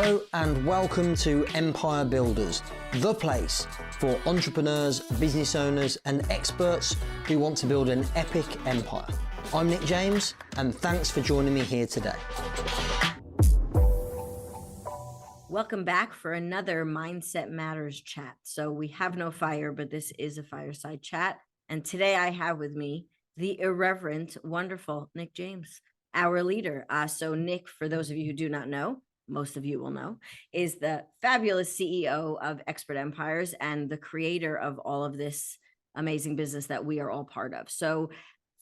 Hello and welcome to Empire Builders, the place for entrepreneurs, business owners and experts who want to build an epic empire. I'm Nick James and thanks for joining me here today. Welcome back for another Mindset Matters chat. So we have no fire, but this is a fireside chat. And today I have with me the irreverent, wonderful Nick James, our leader. So Nick, for those of you who do not know, most of you will know, is the fabulous CEO of Expert Empires and the creator of all of this amazing business that we are all part of. So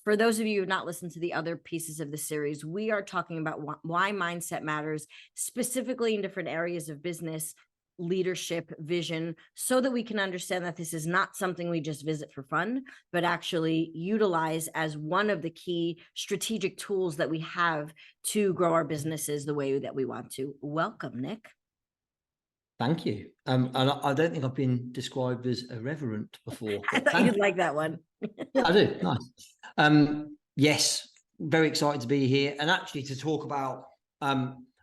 for those of you who have not listened to the other pieces of the series, we are talking about why mindset matters, specifically in different areas of business, leadership, vision, so that we can understand that this is not something we just visit for fun, but actually utilize as one of the key strategic tools that we have to grow our businesses the way that we want to. Welcome, Nick. Thank you. And I don't think I've been described as irreverent before. I thought you'd like that one. Yeah, I do. Nice. Yes, very excited to be here and actually to talk about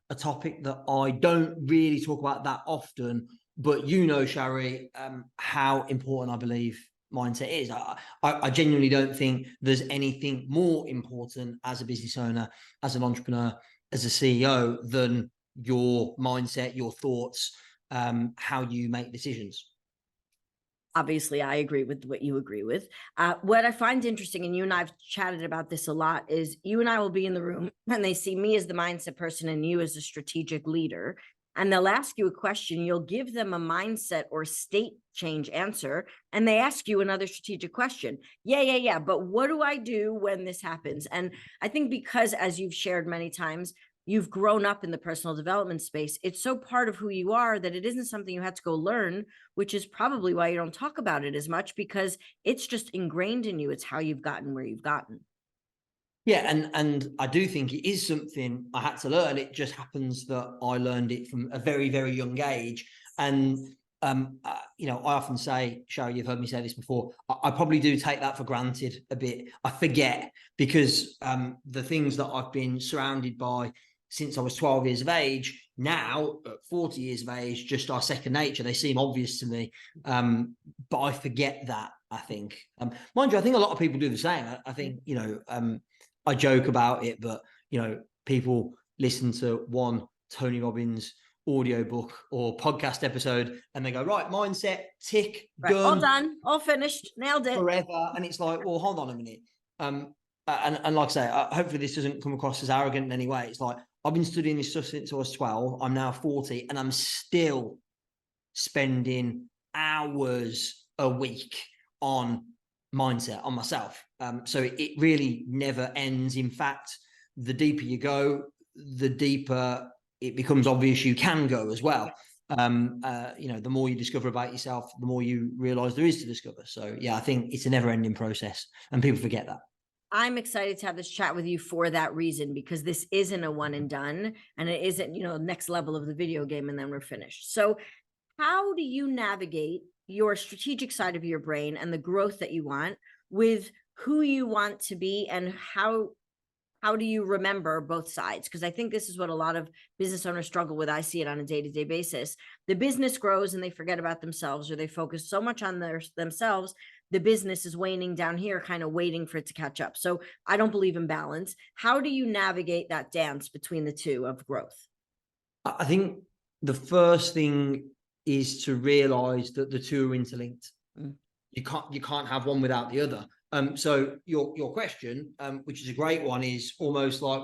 a topic that I don't really talk about that often, but you know, Shari, how important I believe mindset is. I genuinely don't think there's anything more important as a business owner, as an entrepreneur, as a CEO than your mindset, your thoughts, how you make decisions. Obviously, I agree with what you agree with. What I find interesting, and you and I have chatted about this a lot, is you and I will be in the room and they see me as the mindset person and you as a strategic leader. And they'll ask you a question. You'll give them a mindset or state change answer. And they ask you another strategic question. Yeah. But what do I do when this happens? And I think because, as you've shared many times, you've grown up in the personal development space. It's so part of who you are that it isn't something you had to go learn, which is probably why you don't talk about it as much, because it's just ingrained in you. It's how you've gotten where you've gotten. Yeah, and I do think it is something I had to learn. It just happens that I learned it from a very, very young age. And I often say, Shari, you've heard me say this before, I probably do take that for granted a bit. I forget because the things that I've been surrounded by since I was 12 years of age, now at 40 years of age, just are second nature. They seem obvious to me, but I forget that, I think. Mind you, I think a lot of people do the same. I think, I joke about it, but, people listen to one Tony Robbins audiobook or podcast episode and they go, right, mindset, tick, right, done. all done, all finished, nailed it. Forever. And it's like, well, hold on a minute. And like I say, hopefully this doesn't come across as arrogant in any way. It's like, I've been studying this stuff since I was 12. I'm now 40 and I'm still spending hours a week on mindset, on myself. So it really never ends. In fact, the deeper you go, the deeper it becomes obvious you can go as well. The more you discover about yourself, the more you realize there is to discover. So yeah, I think it's a never ending process and people forget that. I'm excited to have this chat with you for that reason, because this isn't a one and done, and it isn't, next level of the video game and then we're finished. So how do you navigate your strategic side of your brain and the growth that you want with who you want to be, and how do you remember both sides? Because I think this is what a lot of business owners struggle with. I see it on a day-to-day basis. The business grows and they forget about themselves, or they focus so much on themselves, the business is waning down here, kind of waiting for it to catch up. So I don't believe in balance. How do you navigate that dance between the two of growth? I think the first thing is to realize that the two are interlinked. You can't have one without the other. So your question, which is a great one, is almost like,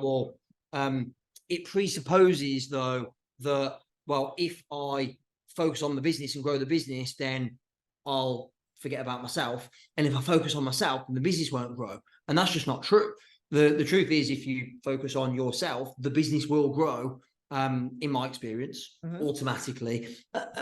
it presupposes though that, if I focus on the business and grow the business, then I'll forget about myself. And if I focus on myself, then the business won't grow. And that's just not true. The truth is, if you focus on yourself, the business will grow, in my experience, automatically.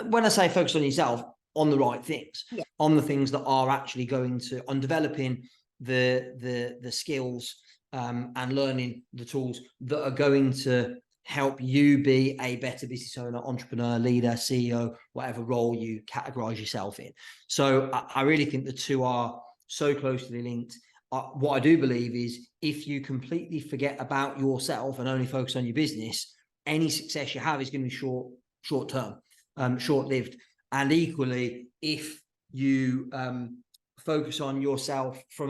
When I say focus on yourself, on the right things, on the things that are actually going to, on developing the skills and learning the tools that are going to help you be a better business owner, entrepreneur, leader, CEO, whatever role you categorize yourself in. So I really think the two are so closely linked. What I do believe is if you completely forget about yourself and only focus on your business, any success you have is going to be short term, short lived. And equally, if you focus on yourself from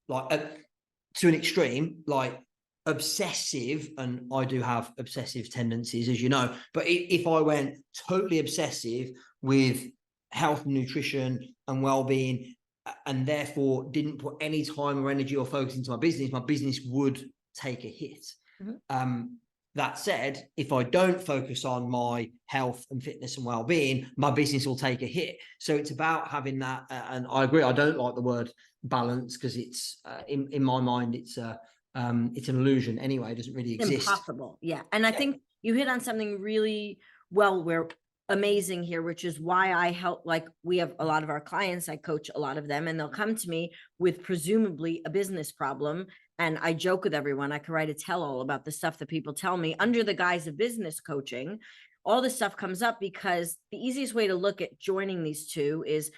to an extreme, like obsessive, and I do have obsessive tendencies, as you know, but if I went totally obsessive with health and nutrition and well-being, and therefore didn't put any time or energy or focus into my business would take a hit. That said, if I don't focus on my health and fitness and well-being, my business will take a hit. So it's about having that, and I agree, I don't like the word balance, because it's in my mind it's an illusion anyway. It doesn't really exist. Impossible. Yeah. And I think you hit on something really amazing here, which is why I help, like we have a lot of our clients, I coach a lot of them, and they'll come to me with presumably a business problem. And I joke with everyone, I could write a tell-all about the stuff that people tell me under the guise of business coaching. All this stuff comes up because the easiest way to look at joining these two is,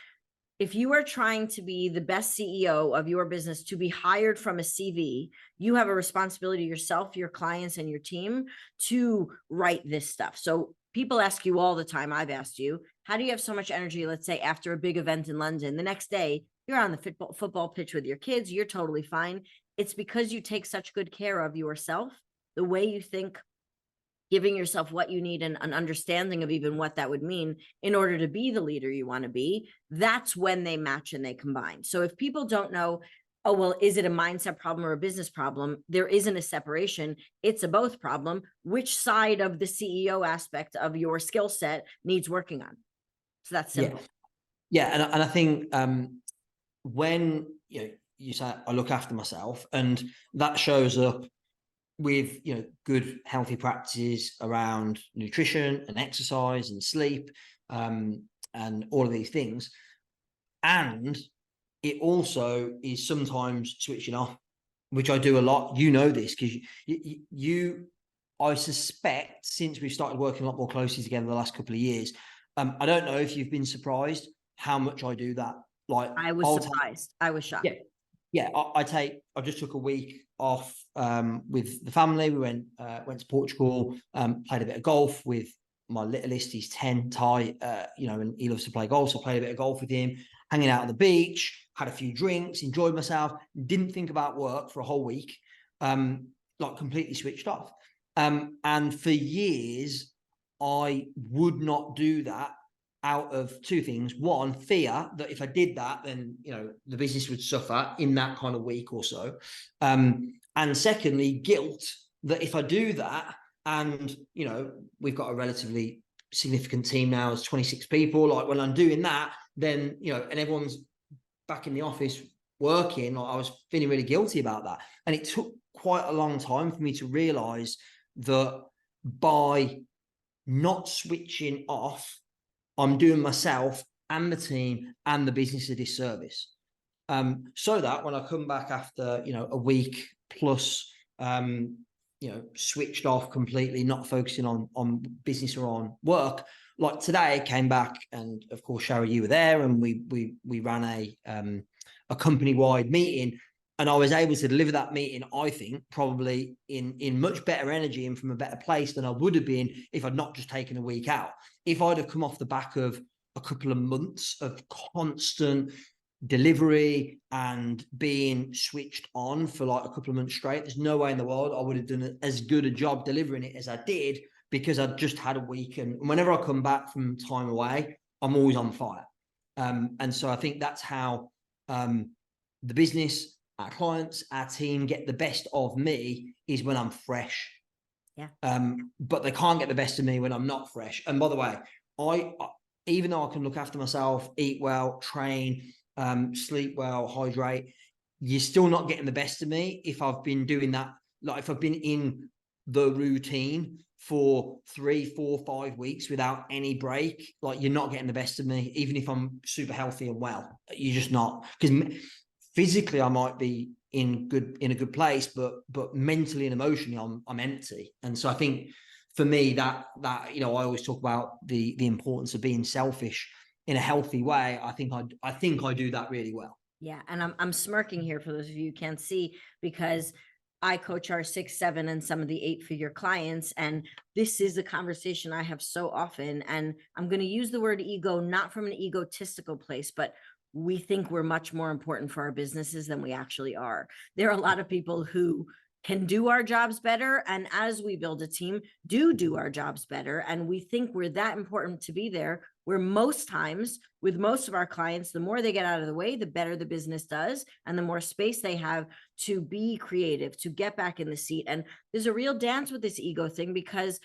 if you are trying to be the best CEO of your business to be hired from a CV, you have a responsibility yourself, your clients, and your team to write this stuff. So people ask you all the time, I've asked you, how do you have so much energy, let's say after a big event in London, the next day you're on the football pitch with your kids, you're totally fine. It's because you take such good care of yourself, the way you think, giving yourself what you need and an understanding of even what that would mean in order to be the leader you want to be. That's when they match and they combine. So if people don't know, oh, well, is it a mindset problem or a business problem? There isn't a separation. It's a both problem. Which side of the CEO aspect of your skill set needs working on? So that's simple. Yeah. And I think when you say I look after myself, and that shows up with good healthy practices around nutrition and exercise and sleep, and all of these things. And it also is sometimes switching off, which I do a lot. You know this because I suspect, since we've started working a lot more closely together the last couple of years, I don't know if you've been surprised how much I do that. Like, I was surprised. I was shocked. Yeah, I just took a week off with the family. We went to Portugal, played a bit of golf with my littlest. He's 10, Ty, and he loves to play golf. So I played a bit of golf with him, hanging out on the beach, had a few drinks, enjoyed myself, didn't think about work for a whole week, like completely switched off. And for years, I would not do that out of two things. One, fear that if I did that, then the business would suffer in that kind of week or so. And secondly, guilt that if I do that, and we've got a relatively significant team now, it's 26 people. Like, when I'm doing that, then and everyone's back in the office working, I was feeling really guilty about that. And it took quite a long time for me to realize that by not switching off, I'm doing myself and the team and the business a disservice. So that when I come back after, a week plus, switched off completely, not focusing on business or on work, like today I came back, and of course, Shari, you were there, and we ran a company-wide meeting, and I was able to deliver that meeting, I think, probably in much better energy and from a better place than I would have been if I'd not just taken a week out. If I'd have come off the back of a couple of months of constant delivery and being switched on for like a couple of months straight, there's no way in the world I would have done as good a job delivering it as I did, because I'd just had a week. And whenever I come back from time away, I'm always on fire. And so I think that's how the business, our clients, our team get the best of me, is when I'm fresh. Yeah. But they can't get the best of me when I'm not fresh. And by the way, I even though I can look after myself, eat well, train, sleep well, hydrate, you're still not getting the best of me if I've been doing that. Like, if I've been in the routine for 3, 4, 5 weeks without any break, like, you're not getting the best of me, even if I'm super healthy and well. You're just not, because physically I might be in a good place, but mentally and emotionally I'm empty. And so I think for me that I always talk about the importance of being selfish in a healthy way. I think I do that really well. Yeah. And I'm smirking here for those of you who can't see, because I coach our 6, 7, and some of the 8-figure clients. And this is a conversation I have so often. And I'm going to use the word ego, not from an egotistical place, but we think we're much more important for our businesses than we actually are. There are a lot of people who can do our jobs better. And as we build a team, do our jobs better. And we think we're that important to be there, where most times with most of our clients, the more they get out of the way, the better the business does. And the more space they have to be creative, to get back in the seat. And there's a real dance with this ego thing, because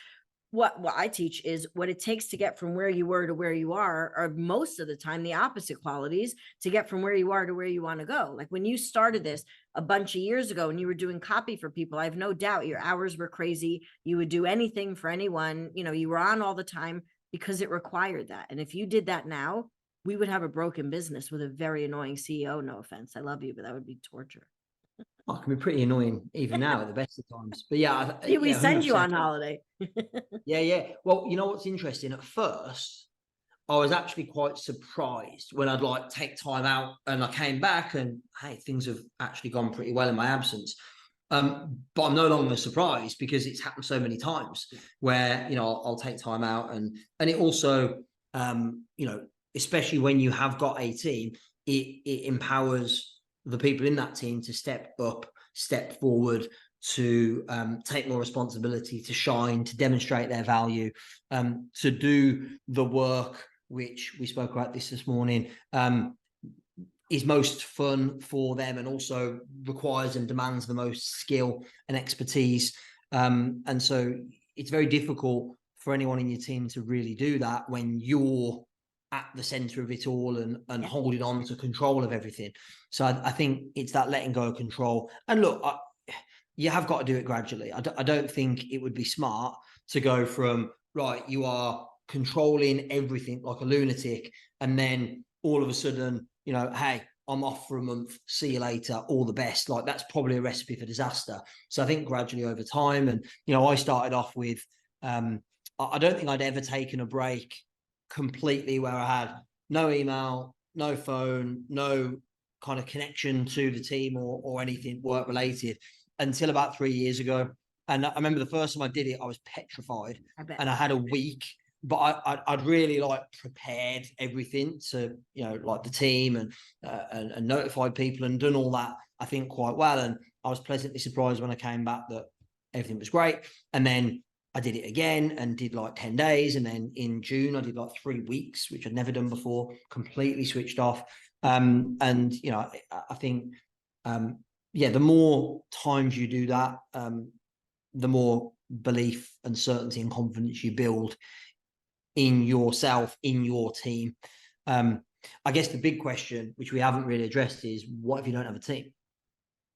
what I teach is what it takes to get from where you were to where you are most of the time the opposite qualities to get from where you are to where you want to go. Like when you started this a bunch of years ago and you were doing copy for people, I have no doubt your hours were crazy. You would do anything for anyone. You know, you were on all the time because it required that. And if you did that now, we would have a broken business with a very annoying CEO. No offense. I love you, but that would be torture. Oh, it can be pretty annoying even now at the best of times. But yeah, we send you on holiday. Yeah. Well, you know what's interesting? At first, I was actually quite surprised when I'd like take time out and I came back and hey, things have actually gone pretty well in my absence. But I'm no longer surprised because it's happened so many times where, you know, I'll take time out and it also, you know, especially when you have got a team, it empowers the people in that team to step up, step forward, to take more responsibility, to shine, to demonstrate their value, to do the work, which we spoke about this morning, is most fun for them and also requires and demands the most skill and expertise. And so it's very difficult for anyone in your team to really do that when you're at the center of it all and holding on to control of everything. So I think it's that letting go of control. And look, you have got to do it gradually. I don't think it would be smart to go from, right, you are controlling everything like a lunatic, and then all of a sudden, you know, hey, I'm off for a month, see you later, all the best. Like that's probably a recipe for disaster. So I think gradually over time, and, you know, I started off with, I don't think I'd ever taken a break completely where I had no email, no phone, no kind of connection to the team or anything work related until about 3 years ago. And I remember the first time I did it, I was petrified. And I had a week, but I'd really like prepared everything to, you know, like the team and notified people and done all that, I think, quite well. And I was pleasantly surprised when I came back that everything was great. And then I did it again and did like 10 days. And then in June, I did like 3 weeks, which I'd never done before, completely switched off. And, you know, I think, yeah, the more times you do that, the more belief and certainty and confidence you build in yourself, in your team. I guess the big question, which we haven't really addressed, is what if you don't have a team?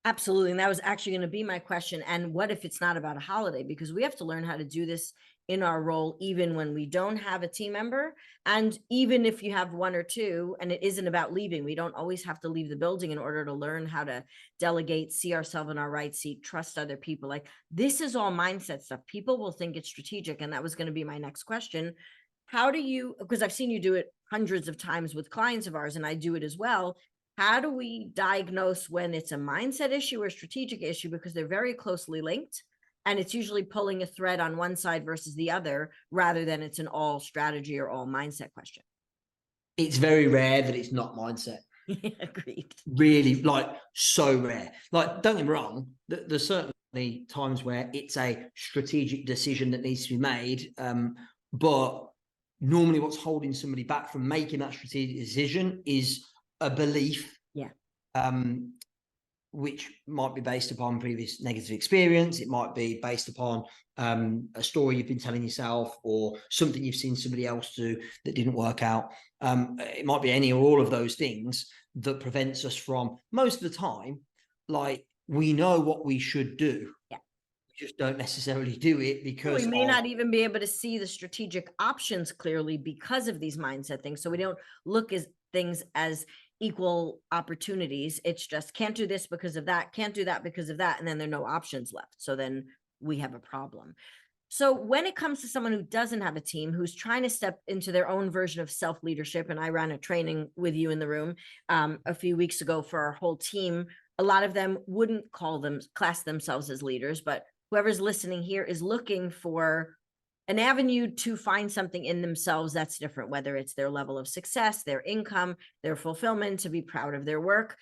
Absolutely. And that was actually going to be my question. And what if it's not about a holiday? Because we have to learn how to do this in our role, even when we don't have a team member. And even if you have 1 or 2, and it isn't about leaving, we don't always have to leave the building in order to learn how to delegate, see ourselves in our right seat, trust other people. Like this is all mindset stuff. People will think it's strategic. And that was going to be my next question. How do you, because I've seen you do it hundreds of times with clients of ours, and I do it as well. How do we diagnose when it's a mindset issue or a strategic issue? Because they're very closely linked. And it's usually pulling a thread on one side versus the other, rather than it's an all strategy or all mindset question. It's very rare that it's not mindset. Agreed. Really, like so rare. Like, don't get me wrong, there's certainly times where it's a strategic decision that needs to be made. But normally what's holding somebody back from making that strategic decision is a belief, which might be based upon previous negative experience. It might be based upon a story you've been telling yourself or something you've seen somebody else do that didn't work out. It might be any or all of those things that prevents us from, most of the time, like we know what we should do. Yeah. We just don't necessarily do it because we may not even be able to see the strategic options clearly because of these mindset things. So we don't look at things as equal opportunities. It's just can't do this because of that, can't do that because of that, and then there are no options left. So then we have a problem. So when it comes to someone who doesn't have a team, who's trying to step into their own version of self-leadership, and I ran a training with you in the room a few weeks ago for our whole team a lot of them wouldn't class themselves as leaders, but whoever's listening here is looking for an avenue to find something in themselves that's different, whether it's their level of success, their income, their fulfillment, to be proud of their work.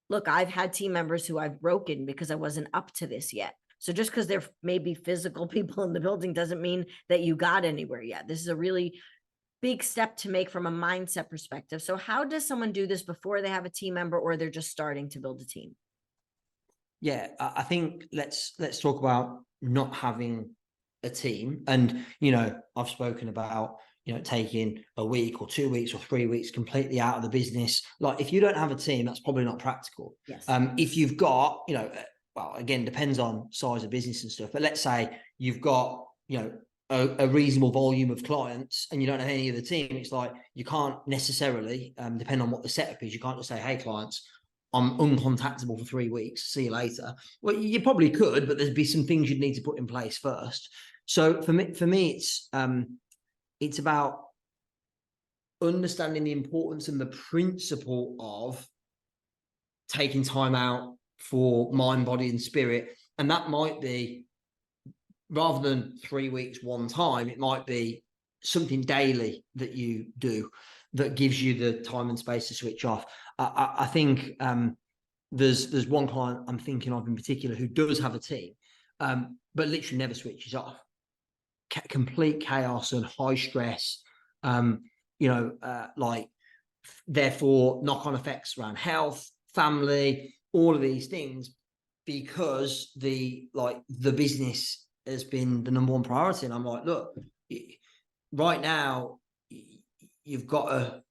Look, I've had team members who I've broken because I wasn't up to this yet. So just because there may be physical people in the building doesn't mean that you got anywhere yet. This is a really big step to make from a mindset perspective. So how does someone do this before they have a team member or they're just starting to build a team? Yeah, I think let's talk about not having a team. And, you know, I've spoken about, you know, taking a week or 2 weeks or 3 weeks completely out of the business. Like, if you don't have a team, that's probably not practical. Yes. If you've got, you know, well, again, depends on size of business and stuff, but let's say you've got, you know, a reasonable volume of clients and you don't have any of the team, it's like you can't necessarily, depend on what the setup is, you can't just say, hey, clients, I'm uncontactable for 3 weeks, see you later. Well, you probably could, but there'd be some things you'd need to put in place first. So for me, it's about understanding the importance and the principle of taking time out for mind, body, and spirit. And that might be, rather than 3 weeks one time, it might be something daily that you do that gives you the time and space to switch off. I think there's one client I'm thinking of in particular who does have a team, but literally never switches off. Complete chaos and high stress, like, therefore knock-on effects around health, family, all of these things, because the business has been the number one priority. And I'm like, look, right now you've got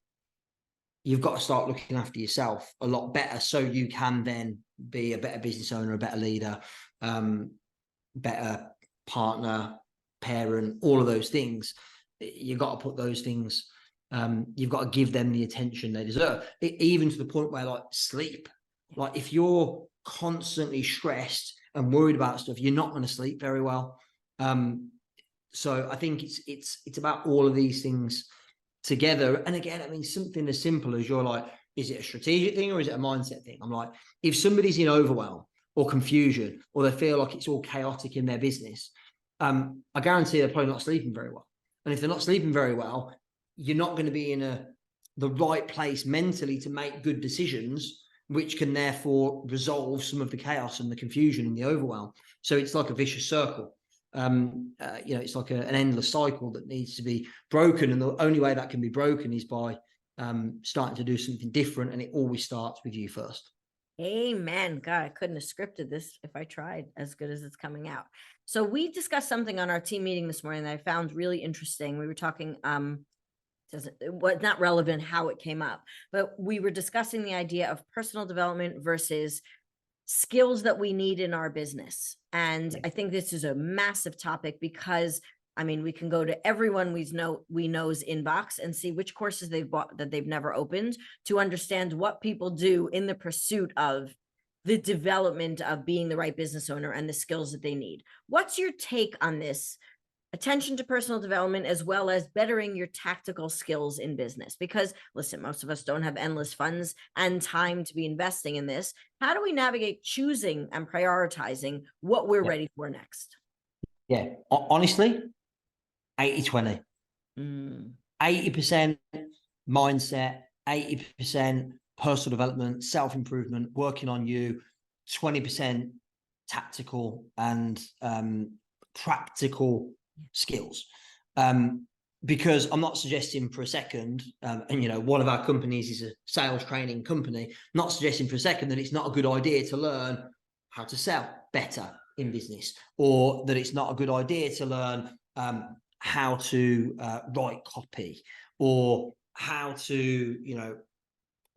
to start looking after yourself a lot better, so you can then be a better business owner, a better leader, better partner, parent, all of those things. You've got to put those things, you've got to give them the attention they deserve, even to the point where, like, sleep, like, if you're constantly stressed and worried about stuff, you're not going to sleep very well. So I think it's about all of these things together. And again, I mean, something as simple as, you're like, is it a strategic thing or is it a mindset thing? I'm like, if somebody's in overwhelm or confusion, or they feel like it's all chaotic in their business, I guarantee they're probably not sleeping very well. And if they're not sleeping very well, you're not going to be in the right place mentally to make good decisions, which can therefore resolve some of the chaos and the confusion and the overwhelm. So it's like a vicious circle. It's like an endless cycle that needs to be broken. And the only way that can be broken is by starting to do something different. And it always starts with you first. Amen. God, I couldn't have scripted this if I tried as good as it's coming out. So we discussed something on our team meeting this morning that I found really interesting. We were talking, it was not relevant how it came up, but we were discussing the idea of personal development versus skills that we need in our business. And I think this is a massive topic because, I mean, we can go to everyone we know's inbox and see which courses they've bought that they've never opened, to understand what people do in the pursuit of the development of being the right business owner and the skills that they need. What's your take on this? Attention to personal development, as well as bettering your tactical skills in business. Because listen, most of us don't have endless funds and time to be investing in this. How do we navigate choosing and prioritizing what we're ready for next? Yeah, honestly, 80-20. 80% mindset, 80% personal development, self-improvement, working on you, 20% tactical and practical skills. Because I'm not suggesting for a second, and you know, one of our companies is a sales training company, not suggesting for a second that it's not a good idea to learn how to sell better in business, or that it's not a good idea to learn how to write copy, or how to, you know,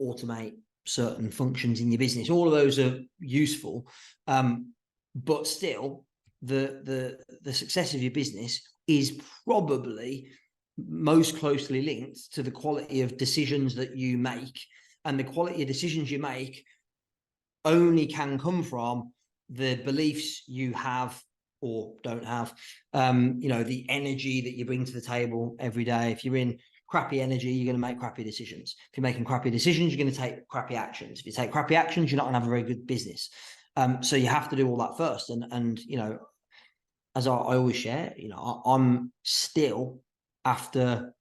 automate certain functions in your business. All of those are useful, but still, the success of your business is probably most closely linked to the quality of decisions that you make, and the quality of decisions you make only can come from the beliefs you have or don't have, the energy that you bring to the table every day. If you're in crappy energy, you're going to make crappy decisions. If you're making crappy decisions, you're going to take crappy actions. If you take crappy actions, you're not going to have a very good business. So you have to do all that first. And you know, as I always share, you know, I'm still, after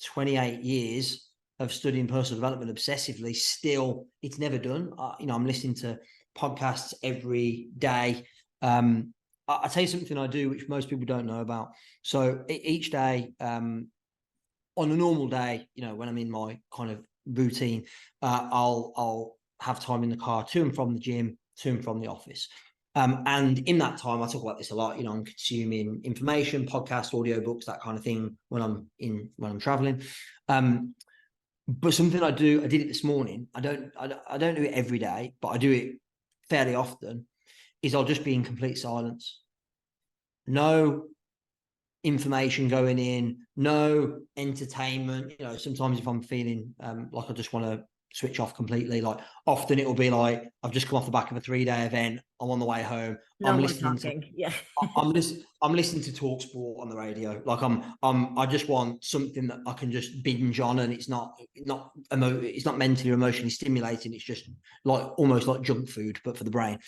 28 years of studying personal development obsessively, still, it's never done. You know, I'm listening to podcasts every day. I'll tell you something I do, which most people don't know about. So each day, on a normal day, you know, when I'm in my kind of routine, I'll have time in the car to and from the gym, to and from the office. And in that time, I talk about this a lot. You know, I'm consuming information, podcasts, audiobooks, that kind of thing when I'm traveling. But something I did it this morning. I don't do it every day, but I do it fairly often. Is I'll just be in complete silence. No information going in, no entertainment. You know, sometimes if I'm feeling like I just want to switch off completely, like often it'll be like I've just come off the back of a 3-day event, I'm on the way home, I'm listening I'm listening to talk sport on the radio. Like I just want something that I can just binge on, and it's not mentally or emotionally stimulating. It's just like almost like junk food, but for the brain.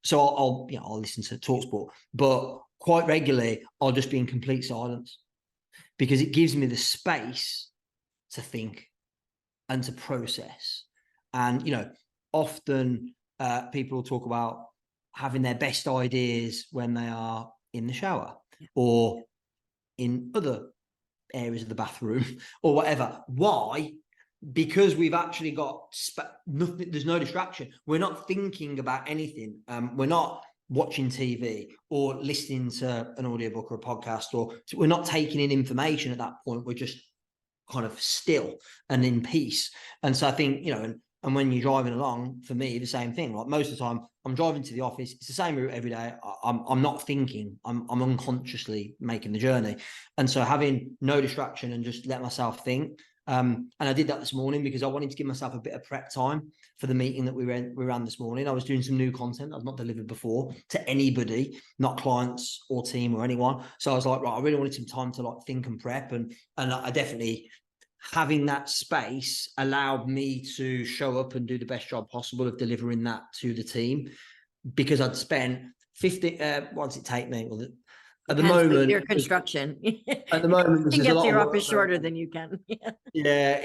So I'll listen to talk sport, but quite regularly I'll just be in complete silence, because it gives me the space to think and to process. And you know, often people will talk about having their best ideas when they are in the shower or in other areas of the bathroom or whatever. Why? Because we've actually got nothing. There's no distraction. We're not thinking about anything. We're not watching TV or listening to an audiobook or a podcast, or we're not taking in information at that point. We're just kind of still and in peace. And so I think, you know, and when you're driving along, for me, the same thing. Like most of the time, I'm driving to the office. It's the same route every day. I'm not thinking. I'm unconsciously making the journey. And so having no distraction and just let myself think. And I did that this morning because I wanted to give myself a bit of prep time for the meeting that we ran this morning. I was doing some new content I've not delivered before to anybody, not clients or team or anyone. So I was like, right, I really wanted some time to like think and prep. And I definitely, having that space allowed me to show up and do the best job possible of delivering that to the team, because I'd spent 50, what does it take me? Well, at the moment, your construction. At the moment, you there's get a lot to your of office shorter than you can. Yeah.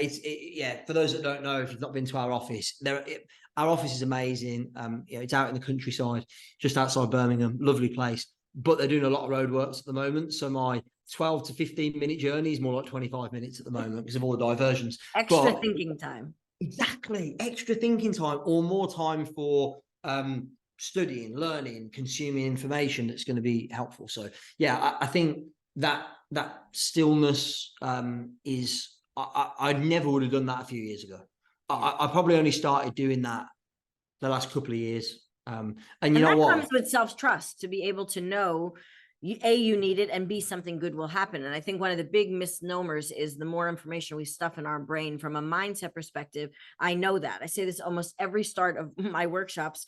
For those that don't know, if you've not been to our office, our office is amazing. You know, it's out in the countryside, just outside Birmingham. Lovely place, but they're doing a lot of roadworks at the moment. So my 12 to 15-minute journey is more like 25 minutes at the moment because of all the diversions. Extra thinking time. Exactly, extra thinking time, or more time for studying, learning, consuming information that's going to be helpful. So yeah, I think that stillness is, I never would have done that a few years ago. I probably only started doing that the last couple of years. And you know what? That comes with self-trust, to be able to know you need it, and B, something good will happen. And I think one of the big misnomers is the more information we stuff in our brain from a mindset perspective. I know that. I say this almost every start of my workshops.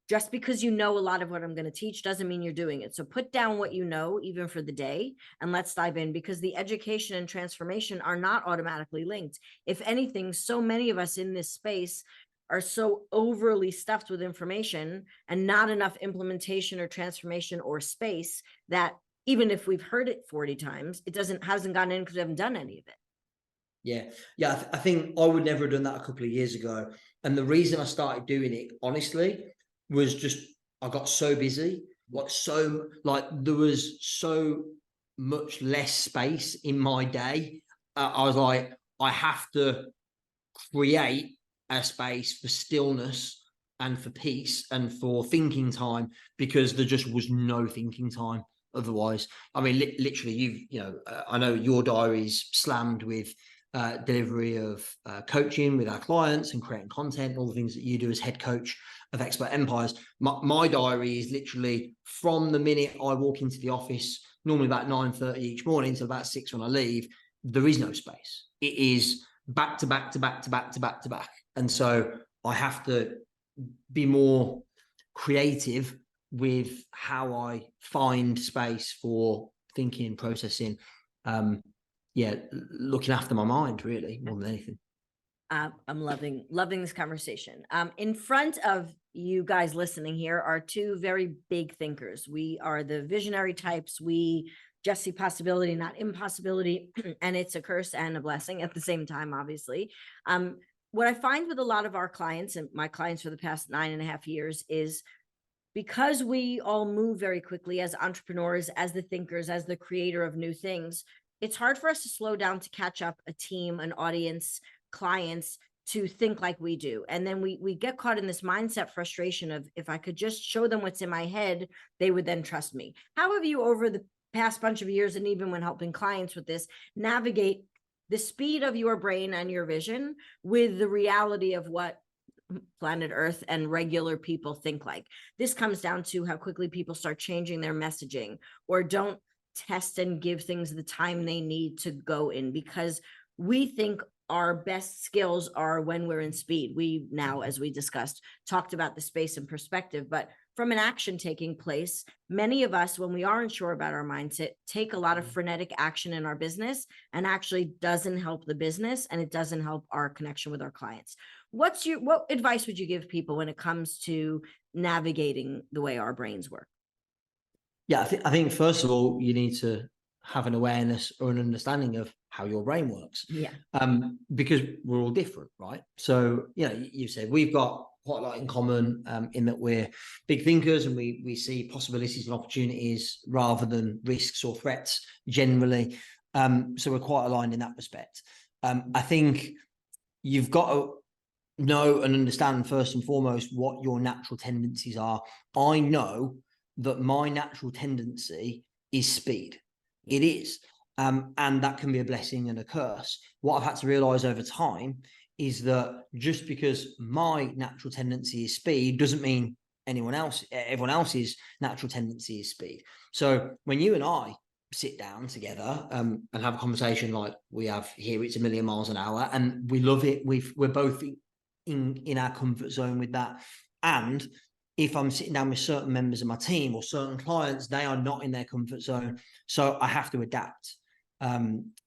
Just because you know a lot of what I'm going to teach doesn't mean you're doing it. So put down what you know, even for the day, and let's dive in, because the education and transformation are not automatically linked. If anything, so many of us in this space are so overly stuffed with information and not enough implementation or transformation or space that even if we've heard it 40 times, it hasn't gotten in because we haven't done any of it. Yeah. I think I would never have done that a couple of years ago. And the reason I started doing it, honestly, was just I got so busy, there was so much less space in my day. I was like, I have to create a space for stillness and for peace and for thinking time, because there just was no thinking time otherwise. I mean, literally, I know your diary's slammed with delivery of coaching with our clients and creating content, all the things that you do as head coach of Expert Empires. My diary is literally from the minute I walk into the office, normally about 9:30 each morning, till about 6 when I leave. There is no space. It is back to back to back to back to back to back. And so I have to be more creative with how I find space for thinking and processing. looking after my mind really more than anything. I'm loving this conversation. In front of you guys listening here are two very big thinkers. We are the visionary types. We just see possibility, not impossibility, and it's a curse and a blessing at the same time, obviously. What I find with a lot of our clients and my clients for the past 9.5 years is, because we all move very quickly as entrepreneurs, as the thinkers, as the creator of new things, it's hard for us to slow down to catch up a team, an audience, clients to think like we do. And then we get caught in this mindset frustration of, if I could just show them what's in my head, they would then trust me. How have you, over the past bunch of years, and even when helping clients with this, navigate the speed of your brain and your vision with the reality of what planet Earth and regular people think like? This comes down to how quickly people start changing their messaging, or don't test and give things the time they need to go in, because we think our best skills are when we're in speed. We now, as we discussed, talked about the space and perspective, but from an action taking place, many of us, when we aren't sure about our mindset, take a lot of frenetic action in our business, and actually doesn't help the business, and it doesn't help our connection with our clients. What advice would you give people when it comes to navigating the way our brains work? Yeah, I think first of all, you need to have an awareness or an understanding of how your brain works. Yeah. Because we're all different, right? So, you said we've got quite a lot in common, in that we're big thinkers, and we see possibilities and opportunities rather than risks or threats generally. So we're quite aligned in that respect. I think you've got to know and understand first and foremost what your natural tendencies are. I know that my natural tendency is speed. It is. And that can be a blessing and a curse. What I've had to realize over time is that just because my natural tendency is speed doesn't mean everyone else's natural tendency is speed. So when you and I sit down together and have a conversation like we have here, it's 1,000,000 miles an hour, and we love it. We're both in our comfort zone with that. And if I'm sitting down with certain members of my team or certain clients, they are not in their comfort zone. So I have to adapt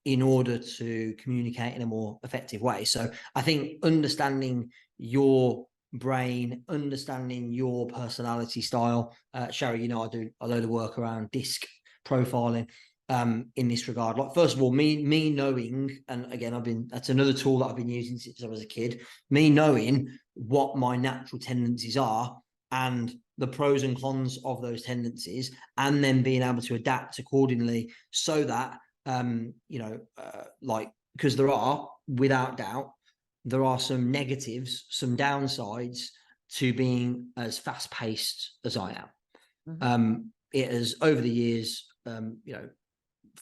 in order to communicate in a more effective way. So I think understanding your brain, understanding your personality style. Shari, I do a load of work around DISC profiling in this regard. Like, first of all, me knowing, and again, that's another tool that I've been using since I was a kid, me knowing what my natural tendencies are and the pros and cons of those tendencies, and then being able to adapt accordingly, so that because without doubt, there are some negatives, some downsides to being as fast-paced as I am. Mm-hmm. It has, over the years,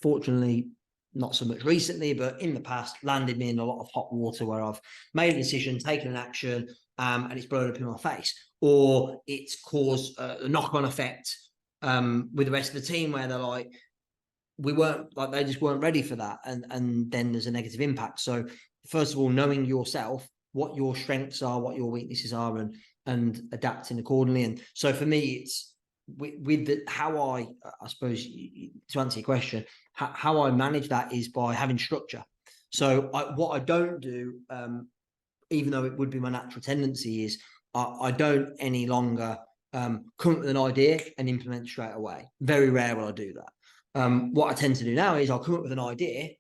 fortunately, not so much recently, but in the past, landed me in a lot of hot water where I've made a decision, taken an action, and it's blown up in my face, or it's caused a knock-on effect with the rest of the team, where they're like, they just weren't ready for that, and then there's a negative impact. So first of all, knowing yourself, what your strengths are, what your weaknesses are, and adapting accordingly. And so for me, it's how I suppose, to answer your question, how I manage that is by having structure. So what I don't do, even though it would be my natural tendency, is I don't any longer come up with an idea and implement straight away. Very rare will I do that. What I tend to do now is I'll come up with an idea,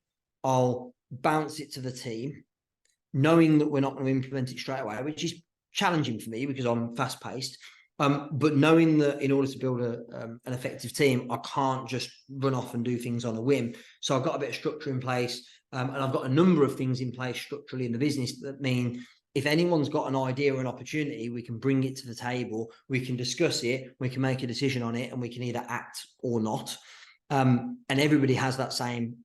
I'll bounce it to the team, knowing that we're not going to implement it straight away, which is challenging for me because I'm fast paced. But knowing that in order to build an effective team, I can't just run off and do things on a whim. So I've got a bit of structure in place, and I've got a number of things in place structurally in the business that mean if anyone's got an idea or an opportunity, we can bring it to the table, we can discuss it, we can make a decision on it, and we can either act or not. And everybody has that same,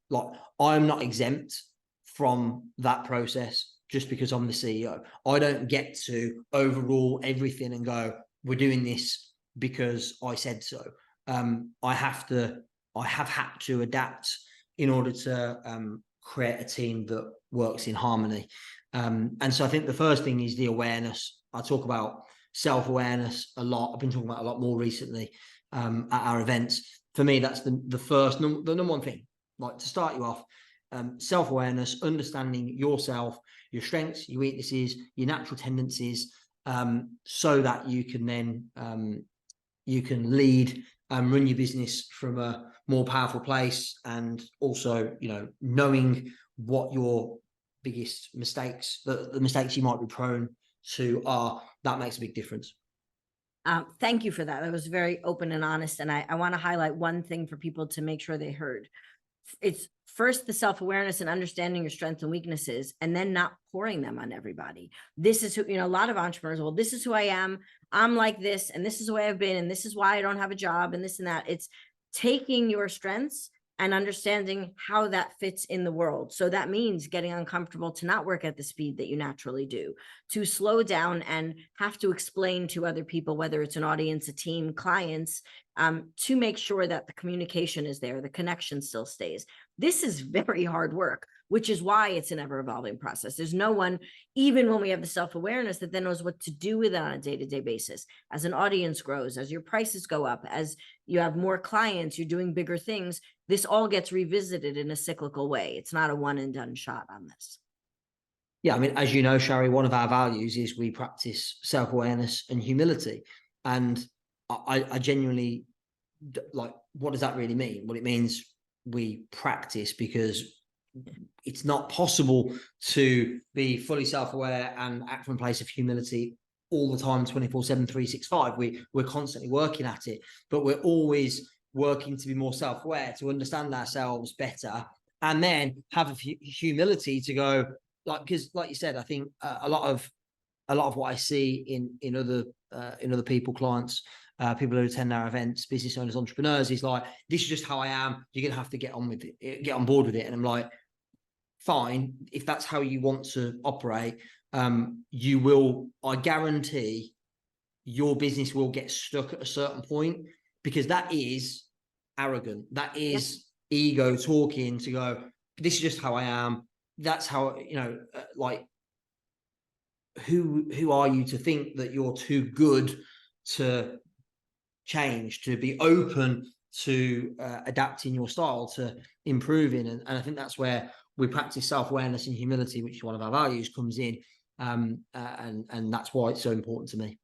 I'm not exempt from that process just because I'm the CEO. I don't get to overrule everything and go, we're doing this because I said so. I have had to adapt in order to create a team that works in harmony. And so I think the first thing is the awareness. I talk about self-awareness a lot. I've been talking about a lot more recently at our events. For me, that's the number one thing. Like, to start you off, self-awareness, understanding yourself, your strengths, your weaknesses, your natural tendencies, so that you can then you can lead and run your business from a more powerful place, and also, you know, knowing what your biggest mistakes, the mistakes you might be prone to are. That makes a big difference. Thank you for that. That was very open and honest. And I want to highlight one thing for people to make sure they heard. It's first the self-awareness and understanding your strengths and weaknesses, and then not pouring them on everybody. This is who, you know, a lot of entrepreneurs, well, this is who I am. I'm like this, and this is the way I've been, and this is why I don't have a job, and this and that. It's taking your strengths and understanding how that fits in the world. So that means getting uncomfortable to not work at the speed that you naturally do, to slow down and have to explain to other people, whether it's an audience, a team, clients, to make sure that the communication is there, the connection still stays. This is very hard work, which is why it's an ever-evolving process. There's no one, even when we have the self-awareness, that then knows what to do with it on a day-to-day basis. As an audience grows, as your prices go up, as you have more clients, you're doing bigger things, this all gets revisited in a cyclical way. It's not a one and done shot on this. Yeah, I mean, as you know, Shari, one of our values is we practice self-awareness and humility. And I genuinely, like, what does that really mean? Well, it means we practice, because it's not possible to be fully self-aware and act from a place of humility all the time, 24/7, 365. We're constantly working at it, but we're always working to be more self-aware, to understand ourselves better, and then have a humility to go, like, because like you said, I think a lot of what I see in other people, clients, people who attend our events, business owners, entrepreneurs, is like, this is just how I am. You're gonna have to get on with it, get on board with it. And I'm like, fine, if that's how you want to operate, you will. I guarantee your business will get stuck at a certain point, because that is arrogant. That is ego talking to go, this is just how I am. That's how, you know, like, who are you to think that you're too good to change, to be open to adapting your style, to improving? And I think that's where we practice self-awareness and humility, which is one of our values, comes in. And that's why it's so important to me.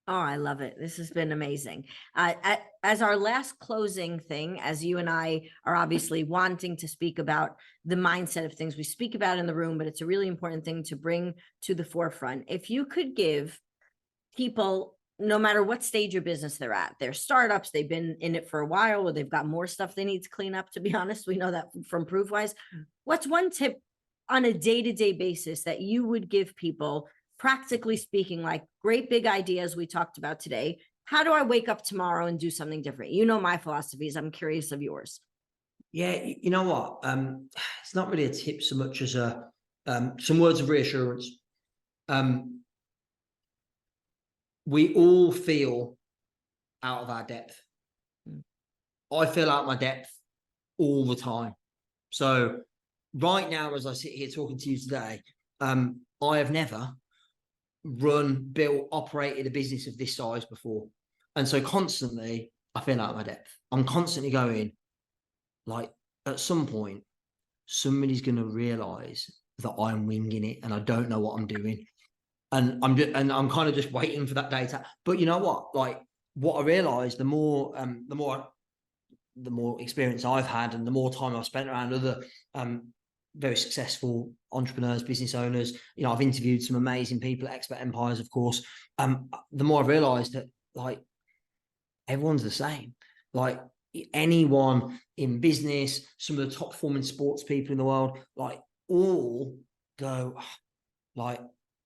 Oh, I love it. This has been amazing. As our last closing thing, as you and I are obviously wanting to speak about the mindset of things we speak about in the room, but it's a really important thing to bring to the forefront. If you could give people, no matter what stage of business they're at, they're startups, they've been in it for a while, or they've got more stuff they need to clean up, to be honest, we know that from ProofWise. What's one tip on a day-to-day basis that you would give people, practically speaking, like great big ideas we talked about today? How do I wake up tomorrow and do something different? You know my philosophies. I'm curious of yours. Yeah, you know what? It's not really a tip so much as some words of reassurance. We all feel out of our depth. I feel out of my depth all the time. So right now, as I sit here talking to you today, I have never run, built, operated a business of this size before. And so constantly I feel out of my depth. I'm constantly going, like, at some point, somebody's going to realize that I'm winging it and I don't know what I'm doing. And I'm kind of just waiting for that day to, but you know what? Like, what I realized, the more experience I've had and the more time I've spent around other very successful entrepreneurs, business owners, you know, I've interviewed some amazing people at Expert Empires, of course. The more I've realized that, like, everyone's the same. Like, anyone in business, some of the top performing sports people in the world, like, all go, like,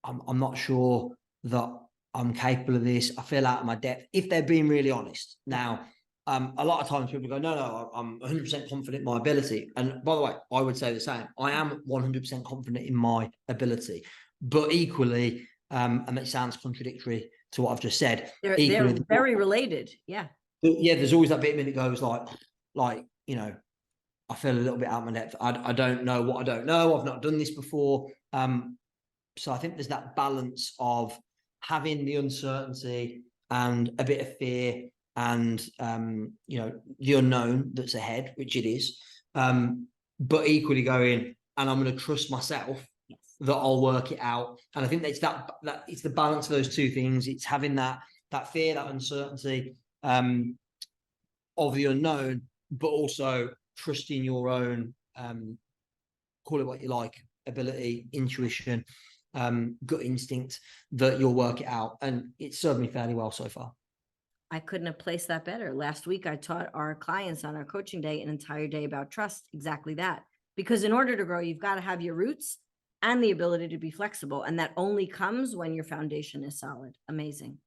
I'm not sure that I'm capable of this. I feel out of my depth, if they're being really honest. Now, a lot of times people go, no, I'm 100% confident in my ability. And by the way, I would say the same. I am 100% confident in my ability. But equally, and it sounds contradictory to what I've just said. They're very related. Yeah. Yeah, there's always that bit of me that goes like, you know, I feel a little bit out of my depth. I don't know what I don't know. I've not done this before. So I think there's that balance of having the uncertainty and a bit of fear and, you know, the unknown that's ahead, which it is. but equally going, and I'm going to trust myself that I'll work it out. And I think that's that it's the balance of those two things. It's having that fear, that uncertainty of the unknown, but also trusting your own, call it what you like, ability, intuition, gut instinct, that you'll work it out. And it's served me fairly well so far. I couldn't have placed that better. Last week, I taught our clients on our coaching day an entire day about trust, exactly that. Because in order to grow, you've got to have your roots and the ability to be flexible. And that only comes when your foundation is solid. Amazing.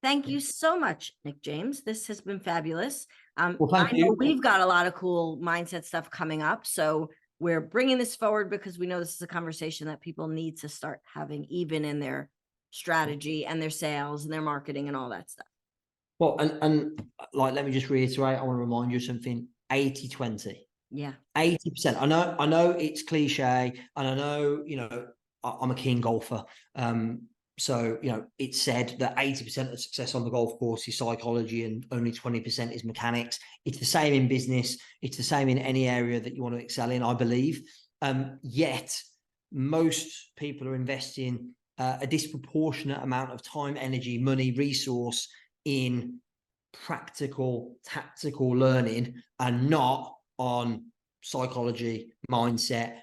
Thank you so much, Nick James. This has been fabulous. Well, thank you. We've got a lot of cool mindset stuff coming up. So we're bringing this forward because we know this is a conversation that people need to start having, even in their strategy and their sales and their marketing and all that stuff. Well, and like, let me just reiterate, I want to remind you of something, 80-20. Yeah. 80%. I know it's cliche, and I know, I'm a keen golfer. So, it's said that 80% of success on the golf course is psychology and only 20% is mechanics. It's the same in business. It's the same in any area that you want to excel in, I believe. Yet most people are investing a disproportionate amount of time, energy, money, resource in practical, tactical learning, and not on psychology, mindset,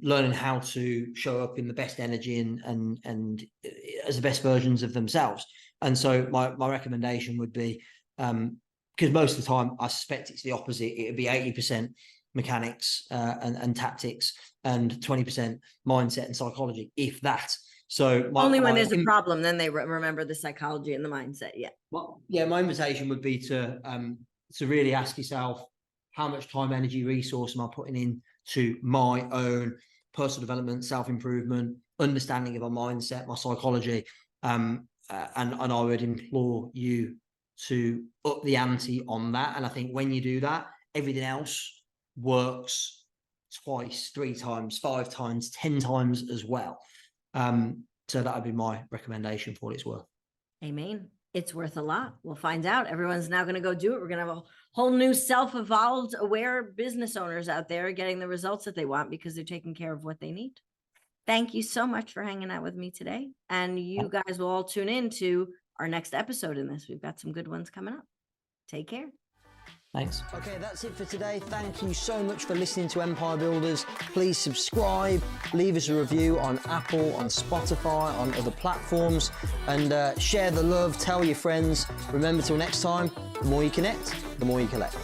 learning how to show up in the best energy and as the best versions of themselves. And so my recommendation would be, because most of the time I suspect it's the opposite, it would be 80% mechanics and tactics and 20% mindset and psychology, if that. So only when there's a problem, then they remember the psychology and the mindset. Yeah. My invitation would be to really ask yourself, how much time, energy, resource am I putting into my own personal development, self-improvement, understanding of my mindset, my psychology, and I would implore you to up the ante on that. And I think when you do that, everything else works twice, 3 times, 5 times, 10 times as well. So that would be my recommendation for what it's worth. Amen. It's worth a lot. We'll find out. Everyone's now going to go do it. We're going to have a whole new self-evolved, aware business owners out there getting the results that they want because they're taking care of what they need. Thank you so much for hanging out with me today. And you guys will all tune in to our next episode in this. We've got some good ones coming up. Take care. Thanks. Okay, that's it for today. Thank you so much for listening to Empire Builders. Please subscribe, leave us a review on Apple, on Spotify, on other platforms, and share the love, tell your friends. Remember, till next time, the more you connect, the more you collect.